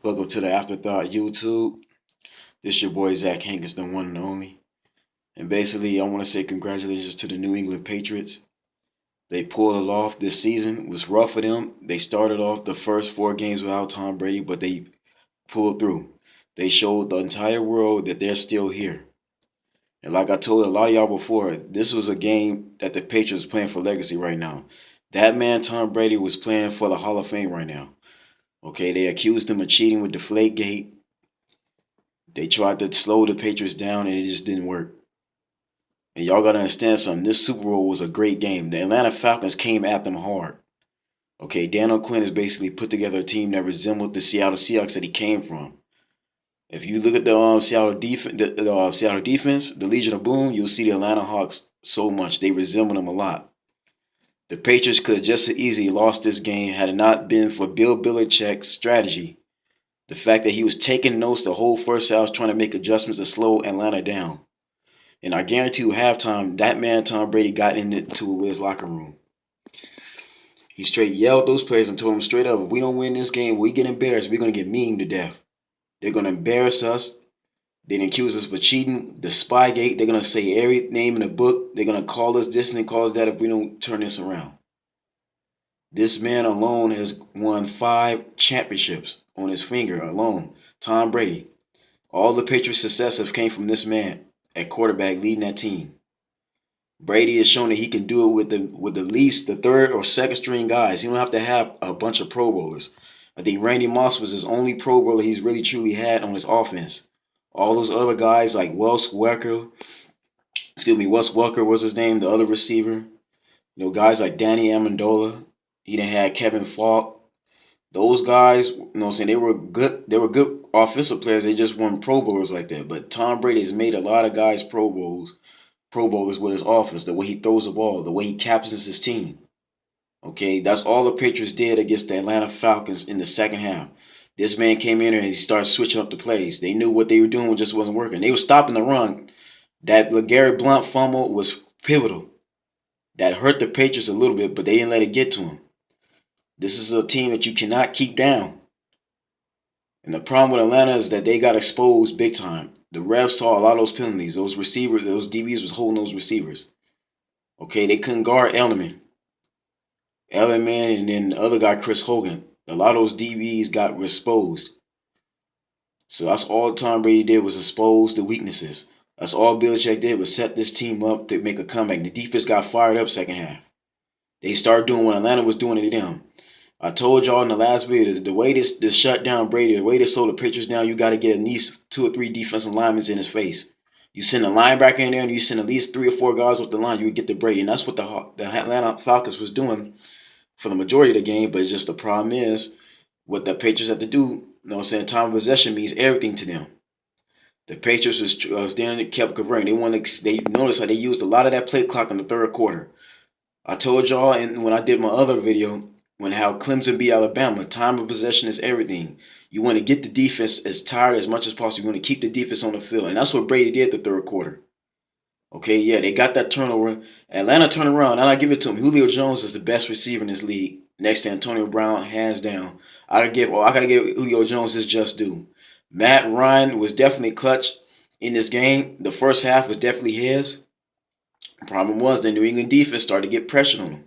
Welcome to the Afterthought YouTube. This your boy Zach Hankins, the one and only. And basically, I want to say congratulations to the New England Patriots. They pulled it off this season. It was rough for them. They started off the first 4 games without Tom Brady, but they pulled through. They showed the entire world that they're still here. And like I told a lot of y'all before, this was a game that the Patriots playing for legacy right now. That man, Tom Brady, was playing for the Hall of Fame right now. Okay, they accused him of cheating with Deflategate. They tried to slow the Patriots down and it just didn't work. And y'all gotta understand something. This Super Bowl was a great game. The Atlanta Falcons came at them hard. Okay, Dan O'Quinn has basically put together a team that resembled the Seattle Seahawks that he came from. If you look at the Seattle defense, the Legion of Boom, you'll see the Atlanta Hawks so much. They resemble them a lot. The Patriots could have just as easily lost this game had it not been for Bill Belichick's strategy. The fact that he was taking notes the whole first half, trying to make adjustments to slow Atlanta down. And I guarantee you, halftime, that man Tom Brady got into it with his locker room. He straight yelled at those players and told them straight up, if we don't win this game, we get embarrassed. We're gonna get mean to death. They're gonna embarrass us. They accuse us of cheating, the Spygate. They're gonna say every name in the book. They're gonna call us this and call us that if we don't turn this around. This man alone has won 5 championships on his finger alone. Tom Brady. All the Patriots' success have came from this man at quarterback leading that team. Brady has shown that he can do it with the least the third or second string guys. He don't have to have a bunch of Pro Bowlers. I think Randy Moss was his only Pro Bowler he's really truly had on his offense. All those other guys like Wes Welker was his name, the other receiver. Guys like Danny Amendola. He done had Kevin Falk. Those guys, what I'm saying, they were good. They were good offensive players. They just weren't Pro Bowlers like that. But Tom Brady has made a lot of guys Pro Bowlers with his offense, the way he throws the ball, the way he captains his team. Okay, that's all the Patriots did against the Atlanta Falcons in the second half. This man came in there and he started switching up the plays. They knew what they were doing just wasn't working. They were stopping the run. That LeGarrette Blount fumble was pivotal. That hurt the Patriots a little bit, but they didn't let it get to him. This is a team that you cannot keep down. And the problem with Atlanta is that they got exposed big time. The refs saw a lot of those penalties. Those receivers, those DBs was holding those receivers. Okay, they couldn't guard Ellerman, and then the other guy, Chris Hogan. A lot of those DBs got exposed. So that's all Tom Brady did was expose the weaknesses. That's all Belichick did was set this team up to make a comeback. The defense got fired up second half. They started doing what Atlanta was doing to them. I told y'all in the last video, the way this shut down Brady, the way they slow the pitchers down, you got to get at least 2 or 3 defensive linemen in his face. You send a linebacker in there and you send at least 3 or 4 guys off the line, you would get to Brady. And that's what the Atlanta Falcons was doing for the majority of the game. But it's just the problem is what the Patriots have to do. You know what I'm saying? Time of possession means everything to them. The Patriots was there and kept converting. They noticed how they used a lot of that play clock in the third quarter. I told y'all, and when I did my other video, when how Clemson beat Alabama, time of possession is everything. You want to get the defense as tired as much as possible. You want to keep the defense on the field. And that's what Brady did the third quarter. Okay, yeah, they got that turnover. Atlanta turned around, and I give it to him. Julio Jones is the best receiver in this league, next to Antonio Brown, hands down. I gotta give Julio Jones his just due. Matt Ryan was definitely clutch in this game. The first half was definitely his. The problem was the New England defense started to get pressure on him.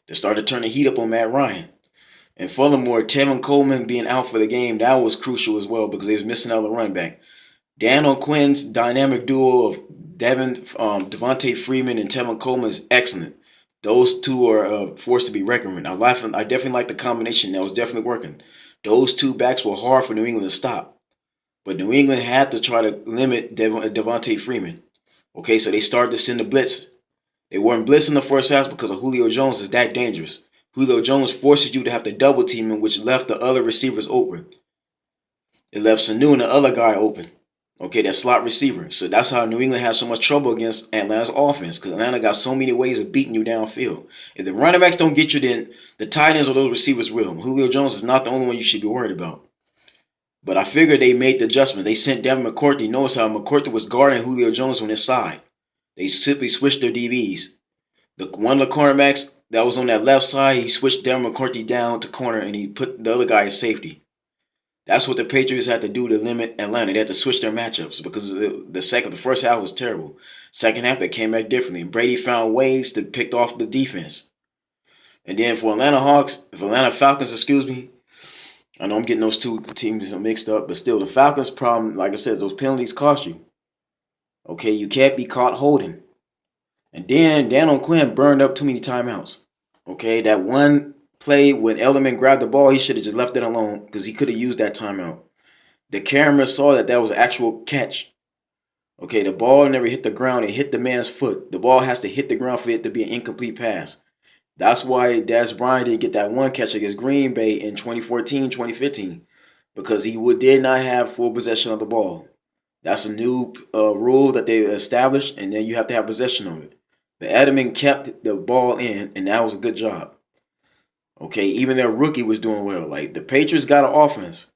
They started turning the heat up on Matt Ryan. And furthermore, Tevin Coleman being out for the game, that was crucial as well because they was missing out the running back. Dan O'Quinn's dynamic duo of Devontae Freeman and Tevin Coleman is excellent. Those two are a force to be reckoned with. I definitely like the combination. That was definitely working. Those two backs were hard for New England to stop. But New England had to try to limit Devontae Freeman. Okay, so they started to send the blitz. They weren't blitzing the first half because of Julio Jones is that dangerous. Julio Jones forces you to have to double team him, which left the other receivers open. It left Sanu and the other guy open. Okay, that slot receiver. So that's how New England has so much trouble against Atlanta's offense because Atlanta got so many ways of beating you downfield. If the running backs don't get you, then the tight ends or those receivers will. Julio Jones is not the only one you should be worried about. But I figured they made the adjustments. They sent Devin McCourty. Notice how McCourty was guarding Julio Jones on his side. They simply switched their DBs. One of the cornerbacks that was on that left side, he switched Devin McCourty down to corner and he put the other guy at safety. That's what the Patriots had to do to limit Atlanta. They had to switch their matchups because the first half was terrible. Second half they came back differently. Brady found ways to pick off the defense. And then for Atlanta Falcons, excuse me, I know I'm getting those two teams mixed up, but still the Falcons' problem, like I said, those penalties cost you. Okay, you can't be caught holding. And then Dan O'Quinn burned up too many timeouts. Okay, that one play when Edelman grabbed the ball, he should have just left it alone because he could have used that timeout. The camera saw that was an actual catch. Okay, the ball never hit the ground. It hit the man's foot. The ball has to hit the ground for it to be an incomplete pass. That's why Des Bryant didn't get that one catch against Green Bay in 2014, 2015, because he did not have full possession of the ball. That's a new rule that they established, and then you have to have possession of it. But Edelman kept the ball in, and that was a good job. Okay, even their rookie was doing well. Like, the Patriots got an offense.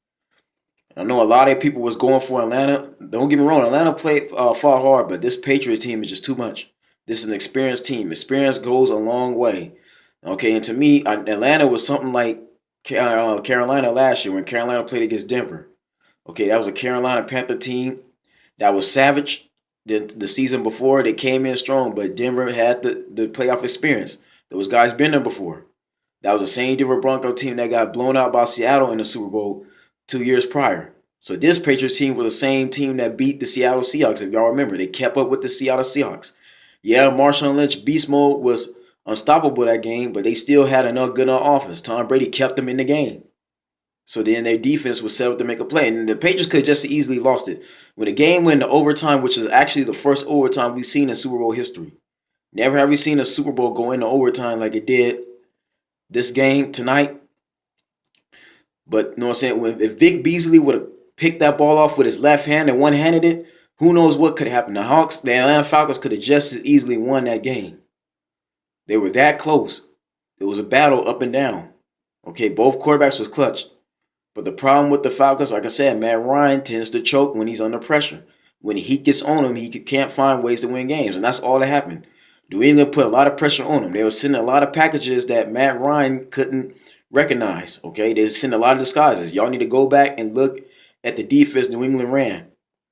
I know a lot of people was going for Atlanta. Don't get me wrong, Atlanta fought hard, but this Patriots team is just too much. This is an experienced team. Experience goes a long way. Okay, and to me, Atlanta was something like Carolina last year when Carolina played against Denver. Okay, that was a Carolina Panther team that was savage. The season before, they came in strong, but Denver had the playoff experience. Those guys been there before. That was the same Denver Bronco team that got blown out by Seattle in the Super Bowl 2 years prior. So this Patriots team was the same team that beat the Seattle Seahawks. If y'all remember, they kept up with the Seattle Seahawks. Yeah, Marshawn Lynch beast mode was unstoppable that game, but they still had enough good on offense. Tom Brady kept them in the game. So then their defense was set up to make a play. And the Patriots could have just easily lost it. When the game went to overtime, which is actually the first overtime we've seen in Super Bowl history. Never have we seen a Super Bowl go into overtime like it did this game tonight. But you know what I'm saying? If Vic Beasley would have picked that ball off with his left hand and one-handed it, who knows what could have happened. The Atlanta Falcons could have just as easily won that game. They were that close. It was a battle up and down. Okay, both quarterbacks was clutch. But the problem with the Falcons, like I said, Matt Ryan tends to choke when he's under pressure. When he gets on him, he can't find ways to win games. And that's all that happened. New England put a lot of pressure on him. They were sending a lot of packages that Matt Ryan couldn't recognize. Okay, they sent a lot of disguises. Y'all need to go back and look at the defense New England ran.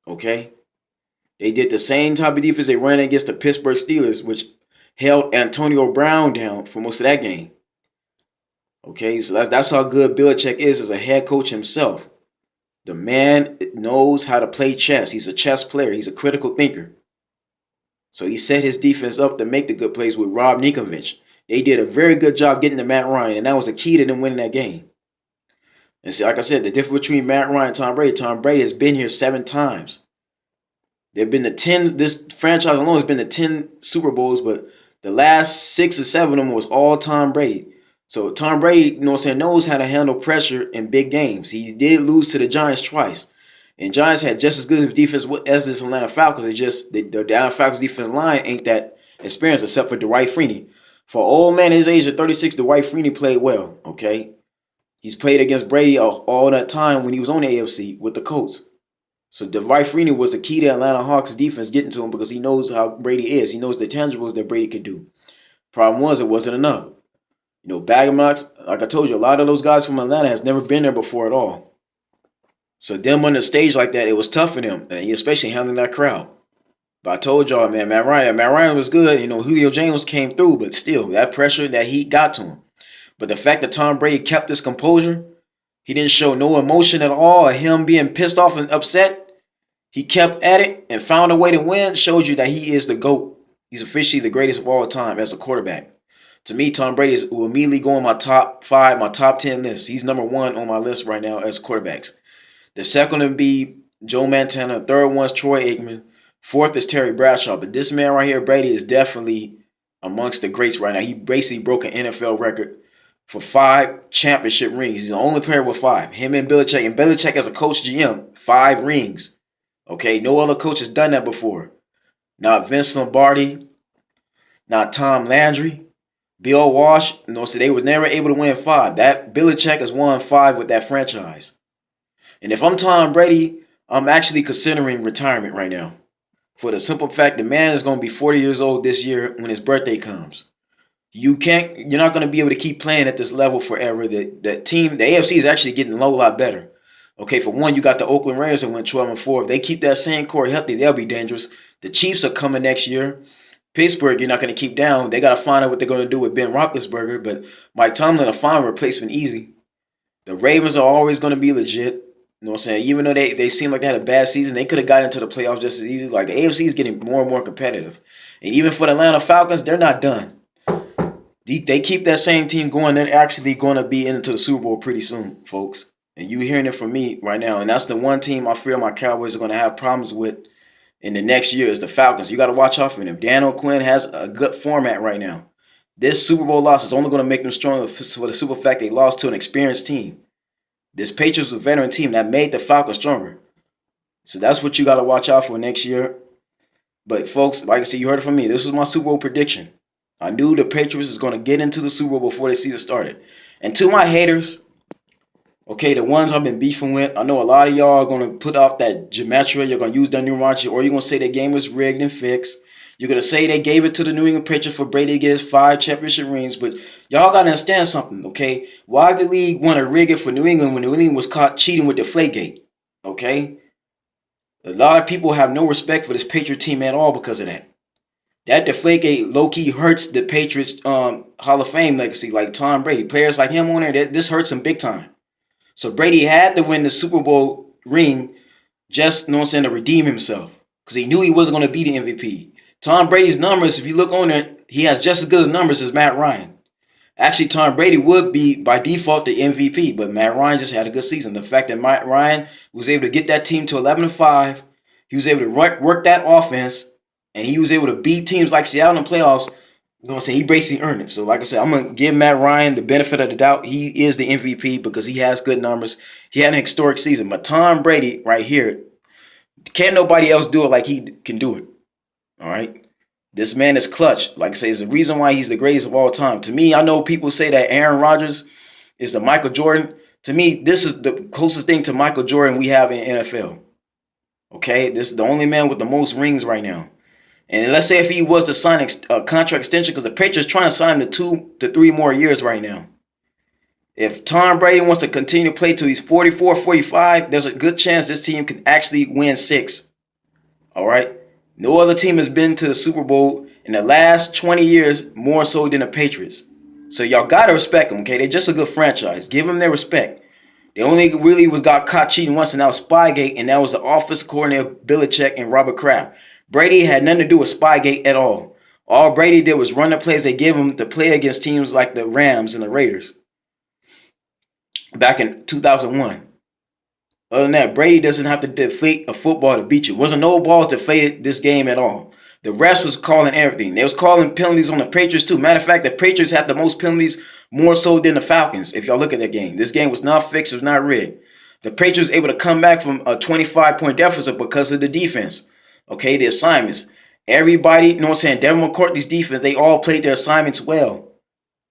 Okay, they did the same type of defense they ran against the Pittsburgh Steelers, which held Antonio Brown down for most of that game. Okay, so that's how good Belichick is as a head coach himself. The man knows how to play chess. He's a chess player. He's a critical thinker. So he set his defense up to make the good plays with Rob Ninkovich. They did a very good job getting to Matt Ryan, and that was the key to them winning that game. And see, like I said, the difference between Matt Ryan and Tom Brady has been here 7 times. There have been this franchise alone has been to 10 Super Bowls, but the last 6 or 7 of them was all Tom Brady. So Tom Brady, knows how to handle pressure in big games. He did lose to the Giants twice. And Giants had just as good of defense as this Atlanta Falcons. It's just the Atlanta Falcons defense line ain't that experienced except for Dwight Freeney. For an old man his age of 36, Dwight Freeney played well, okay? He's played against Brady all that time when he was on the AFC with the Colts. So Dwight Freeney was the key to Atlanta Hawks defense getting to him because he knows how Brady is. He knows the tangibles that Brady could do. Problem was it wasn't enough. Bagamox, like I told you, a lot of those guys from Atlanta has never been there before at all. So them on the stage like that, it was tough for them, and especially handling that crowd. But I told y'all, man, Matt Ryan was good. Julio Jones came through, but still, that pressure, that heat got to him. But the fact that Tom Brady kept his composure, he didn't show no emotion at all, or him being pissed off and upset. He kept at it and found a way to win, showed you that he is the GOAT. He's officially the greatest of all time as a quarterback. To me, Tom Brady will immediately go on my top 5, my top 10 list. He's number 1 on my list right now as quarterbacks. The second would be Joe Montana. The third one's Troy Aikman. Fourth is Terry Bradshaw. But this man right here, Brady, is definitely amongst the greats right now. He basically broke an NFL record for 5 championship rings. He's the only player with 5. Him and Belichick. And Belichick as a coach GM, 5 rings. Okay, no other coach has done that before. Not Vince Lombardi. Not Tom Landry. Bill Walsh, so they was never able to win 5. That Belichick has won 5 with that franchise. And if I'm Tom Brady, I'm actually considering retirement right now. For the simple fact the man is going to be 40 years old this year when his birthday comes. You're not going to be able to keep playing at this level forever. The AFC is actually getting a lot better. Okay, for one, you got the Oakland Raiders that went 12-4. If they keep that same core healthy, they'll be dangerous. The Chiefs are coming next year. Pittsburgh, you're not going to keep down. They got to find out what they're going to do with Ben Roethlisberger, but Mike Tomlin will find a replacement easy. The Ravens are always going to be legit. You know what I'm saying? Even though they seem like they had a bad season, they could have got into the playoffs just as easy. Like the AFC is getting more and more competitive. And even for the Atlanta Falcons, they're not done. They keep that same team going. They're actually going to be into the Super Bowl pretty soon, folks. And you hearing it from me right now. And that's the one team I fear my Cowboys are going to have problems with in the next year is the Falcons. You got to watch out for them. Dan O'Quinn has a good format right now. This Super Bowl loss is only going to make them stronger for the super fact they lost to an experienced team. This Patriots was a veteran team that made the Falcons stronger. So that's what you got to watch out for next year. But folks, like I said, you heard it from me. This was my Super Bowl prediction. I knew the Patriots was going to get into the Super Bowl before the season started. And to my haters, okay, the ones I've been beefing with, I know a lot of y'all are going to put off that gematria. You're going to use that numerology, or you're going to say the game was rigged and fixed. You're going to say they gave it to the New England Patriots for Brady to get his 5 championship rings. But y'all got to understand something, okay? Why did the league want to rig it for New England when New England was caught cheating with Deflategate? Okay? A lot of people have no respect for this Patriot team at all because of that. That Deflategate low-key hurts the Patriots Hall of Fame legacy, like Tom Brady. Players like him on there, this hurts him big time. So Brady had to win the Super Bowl ring just, you know what I'm saying, to redeem himself. Because he knew he wasn't going to be the MVP. Tom Brady's numbers, if you look on there, he has just as good numbers as Matt Ryan. Actually, Tom Brady would be, by default, the MVP, but Matt Ryan just had a good season. The fact that Matt Ryan was able to get that team to 11-5, he was able to work that offense, and he was able to beat teams like Seattle in the playoffs. You know what I'm saying? He basically earned it. So, like I said, I'm going to give Matt Ryan the benefit of the doubt. He is the MVP because he has good numbers. He had an historic season. But Tom Brady right here, can't nobody else do it like he can do it. All right? This man is clutch. Like I say, it's the reason why he's the greatest of all time. To me, I know people say that Aaron Rodgers is the Michael Jordan. To me, this is the closest thing to Michael Jordan we have in NFL. Okay? This is the only man with the most rings right now. And let's say if he was to sign a contract extension, because the Patriots trying to sign him to 2 to 3 more years right now. If Tom Brady wants to continue to play till he's 44, 45, there's a good chance this team can actually win 6. All right? No other team has been to the Super Bowl in the last 20 years more so than the Patriots. So y'all got to respect them, okay? They're just a good franchise. Give them their respect. They only really got caught cheating once, and that was Spygate, and that was the office coordinator Belichick and Robert Kraft. Brady had nothing to do with Spygate at all. All Brady did was run the plays they gave him to play against teams like the Rams and the Raiders back in 2001. Other than that, Brady doesn't have to deflate a football to beat you. Wasn't no balls deflated this game at all. The refs was calling everything. They was calling penalties on the Patriots too. Matter of fact, the Patriots had the most penalties more so than the Falcons. If y'all look at that game, this game was not fixed. It was not rigged. The Patriots were able to come back from a 25-point deficit because of the defense. Okay, the assignments. Everybody, you know what I'm saying, Devin McCourty's defense, they all played their assignments well.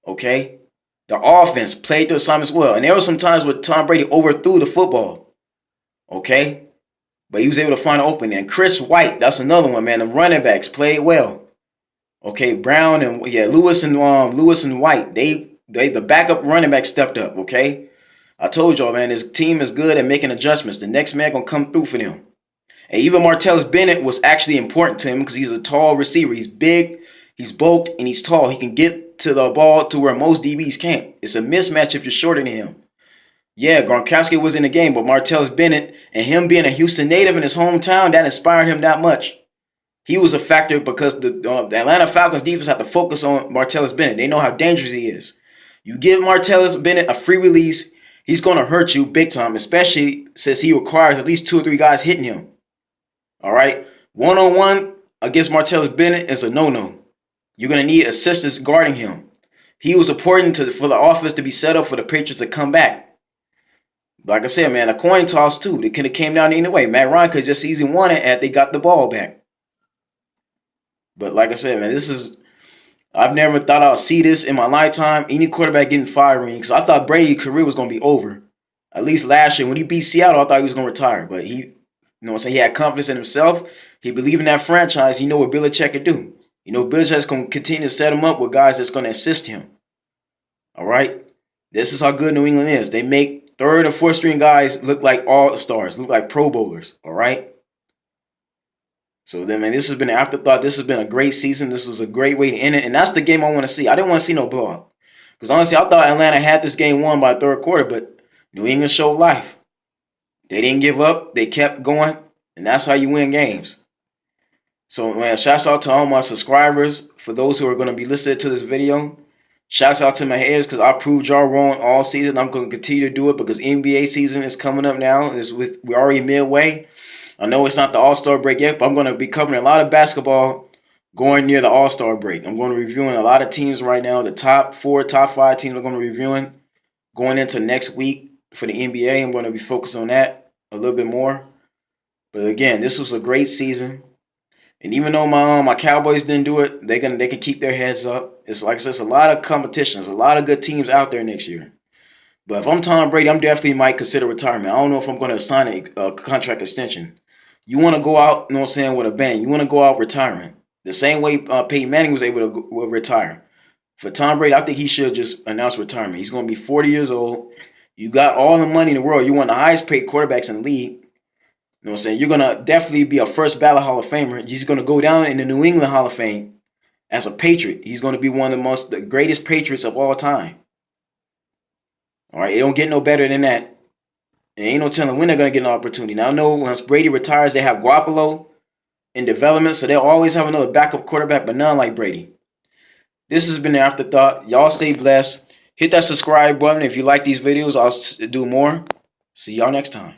Okay? The offense played their assignments well. And there were some times where Tom Brady overthrew the football. Okay? But he was able to find an opening. And Chris White, that's another one, man. The running backs played well. Okay, Brown and Lewis and White, they the backup running back stepped up, okay? I told y'all, man, this team is good at making adjustments. The next man gonna come through for them. And even Martellus Bennett was actually important to him because he's a tall receiver. He's big, he's bulked, and he's tall. He can get to the ball to where most DBs can't. It's a mismatch if you're shorter than him. Yeah, Gronkowski was in the game, but Martellus Bennett and him being a Houston native in his hometown, that inspired him that much. He was a factor because the Atlanta Falcons defense had to focus on Martellus Bennett. They know how dangerous he is. You give Martellus Bennett a free release, he's going to hurt you big time, especially since he requires at least 2 or 3 guys hitting him. All right? One-on-one against Martellus Bennett is a no-no. You're going to need assistance guarding him. He was important for the offense to be set up for the Patriots to come back. Like I said, man, a coin toss too. They could have came down either way. Matt Ryan could just easily won it after they got the ball back. But like I said, man, I've never thought I'd see this in my lifetime. Any quarterback getting 5 rings. I thought Brady's career was going to be over. At least last year when he beat Seattle, I thought he was going to retire. But he he had confidence in himself. He believed in that franchise. He know what Belichick could do. Belichick's going to continue to set him up with guys that's going to assist him. All right? This is how good New England is. They make Third and fourth string guys look like all stars, look like Pro Bowlers. All right. So then, man, this has been an afterthought. This has been a great season. This is a great way to end it, and that's the game I want to see. I didn't want to see no blowout because honestly, I thought Atlanta had this game won by the third quarter, but New England showed life. They didn't give up. They kept going, and that's how you win games. So, man, shouts out to all my subscribers. For those who are going to be listening to this video, shouts out to my haters because I proved y'all wrong all season. I'm going to continue to do it because NBA season is coming up now. We're already midway. I know it's not the All-Star break yet, but I'm going to be covering a lot of basketball going near the All-Star break. I'm going to be reviewing a lot of teams right now. The top 4, top 5 teams I'm going to be reviewing going into next week for the NBA. I'm going to be focused on that a little bit more. But again, this was a great season. And even though my Cowboys didn't do it, they can keep their heads up. It's like I said, it's a lot of competition. There's a lot of good teams out there next year. But if I'm Tom Brady, I'm definitely might consider retirement. I don't know if I'm going to sign a contract extension. You want to go out, you know what I'm saying, with a bang. You want to go out retiring. The same way Peyton Manning was able to retire. For Tom Brady, I think he should just announce retirement. He's going to be 40 years old. You got all the money in the world. You're one of the highest paid quarterbacks in the league. You know what I'm saying? You're going to definitely be a first ballot Hall of Famer. He's going to go down in the New England Hall of Fame as a Patriot. He's going to be one of the greatest Patriots of all time. All right, it don't get no better than that. And ain't no telling when they're going to get an opportunity. Now, I know once Brady retires, they have Garoppolo in development, so they'll always have another backup quarterback, but none like Brady. This has been the Afterthought. Y'all stay blessed. Hit that subscribe button if you like these videos. I'll do more. See y'all next time.